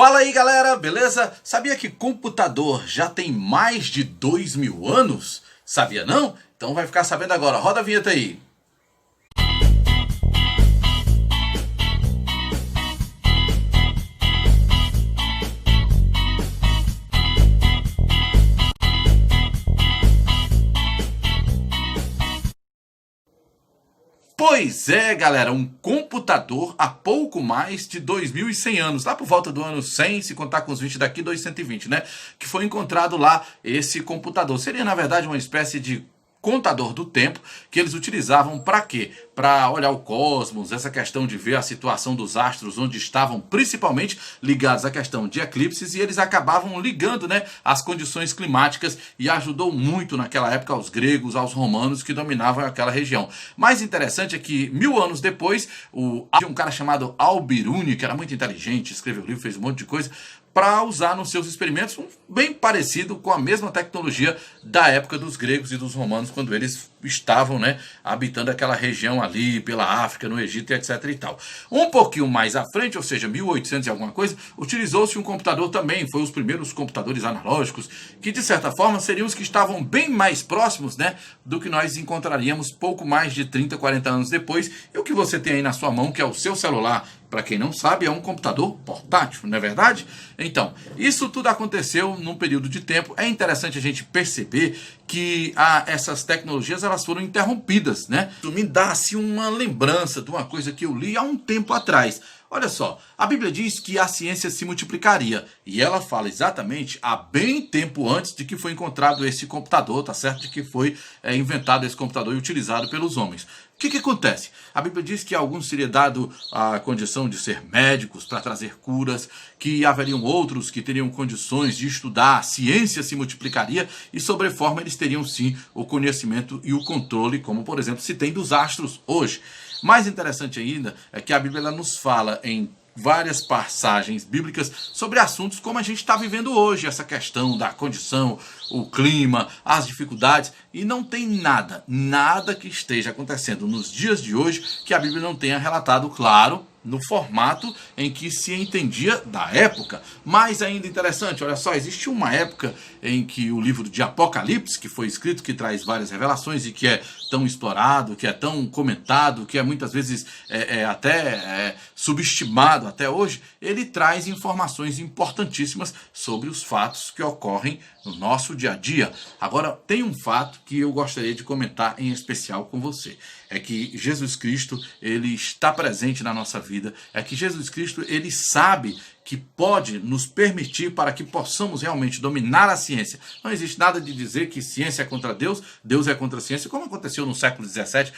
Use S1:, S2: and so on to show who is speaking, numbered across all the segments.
S1: Fala aí galera, beleza? Sabia que computador já tem mais de 2000 anos? Sabia não? Então vai ficar sabendo agora, roda a vinheta aí. Pois é, galera, um computador há pouco mais de 2100 anos, lá por volta do ano 100, se contar com os 20 daqui, 2120, né? Que foi encontrado lá esse computador. Seria, na verdade, uma espécie de contador do tempo que eles utilizavam para quê? Para olhar o cosmos, essa questão de ver a situação dos astros, onde estavam principalmente ligados à questão de eclipses, e eles acabavam ligando, né, as condições climáticas, e ajudou muito naquela época aos gregos, aos romanos que dominavam aquela região. Mais interessante é que 1000 anos depois, havia um cara chamado Al-Biruni, que era muito inteligente, escreveu livro, fez um monte de coisa, para usar nos seus experimentos, bem parecido com a mesma tecnologia da época dos gregos e dos romanos, quando eles estavam, né, habitando aquela região ali, pela África, no Egito, etc e tal. Um pouquinho mais à frente, ou seja, 1800 e alguma coisa, utilizou-se um computador também, foi os primeiros computadores analógicos, que de certa forma seriam os que estavam bem mais próximos, né, do que nós encontraríamos pouco mais de 30, 40 anos depois, e o que você tem aí na sua mão, que é o seu celular. Para quem não sabe, é um computador portátil, não é verdade? Então, isso tudo aconteceu num período de tempo. É interessante a gente perceber que essas tecnologias elas foram interrompidas, né? Isso me dá assim uma lembrança de uma coisa que eu li há um tempo atrás. Olha só, a Bíblia diz que a ciência se multiplicaria, e ela fala exatamente há bem tempo antes de que foi encontrado esse computador, tá certo? De que foi inventado esse computador e utilizado pelos homens. O que acontece? A Bíblia diz que a alguns seria dado a condição de ser médicos para trazer curas, que haveriam outros que teriam condições de estudar, a ciência se multiplicaria e sobre forma eles teriam sim o conhecimento e o controle, como por exemplo se tem dos astros hoje. Mais interessante ainda é que a Bíblia ela nos fala em várias passagens bíblicas sobre assuntos como a gente está vivendo hoje, essa questão da condição, o clima, as dificuldades, e não tem nada que esteja acontecendo nos dias de hoje que a Bíblia não tenha relatado, claro, no formato em que se entendia da época. Mais ainda interessante, olha só, existe uma época em que o livro de Apocalipse, que foi escrito, que traz várias revelações e que é tão explorado, que é tão comentado, que é muitas vezes até subestimado até hoje, ele traz informações importantíssimas sobre os fatos que ocorrem no nosso dia a dia. Agora, tem um fato que eu gostaria de comentar em especial com você. É que Jesus Cristo, ele está presente na nossa vida. É que Jesus Cristo, ele sabe que pode nos permitir para que possamos realmente dominar a ciência. Não existe nada de dizer que ciência é contra Deus, Deus é contra a ciência, como aconteceu no século XVII.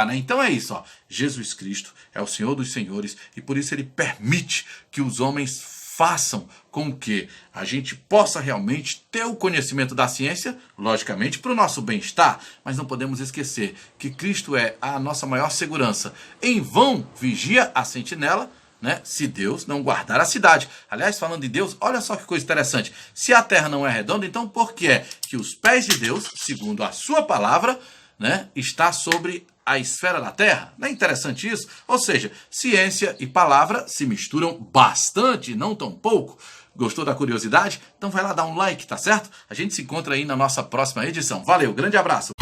S1: Né? Então é isso, ó. Jesus Cristo é o Senhor dos Senhores e por isso ele permite que os homens façam com que a gente possa realmente ter o conhecimento da ciência, logicamente, para o nosso bem-estar, mas não podemos esquecer que Cristo é a nossa maior segurança. Em vão vigia a sentinela, né, se Deus não guardar a cidade. Aliás, falando de Deus, olha só que coisa interessante. Se a terra não é redonda, então por que é que os pés de Deus, segundo a sua palavra, né, está sobre a esfera da Terra? Não é interessante isso? Ou seja, ciência e palavra se misturam bastante, não tão pouco. Gostou da curiosidade? Então vai lá dar um like, tá certo? A gente se encontra aí na nossa próxima edição. Valeu, grande abraço!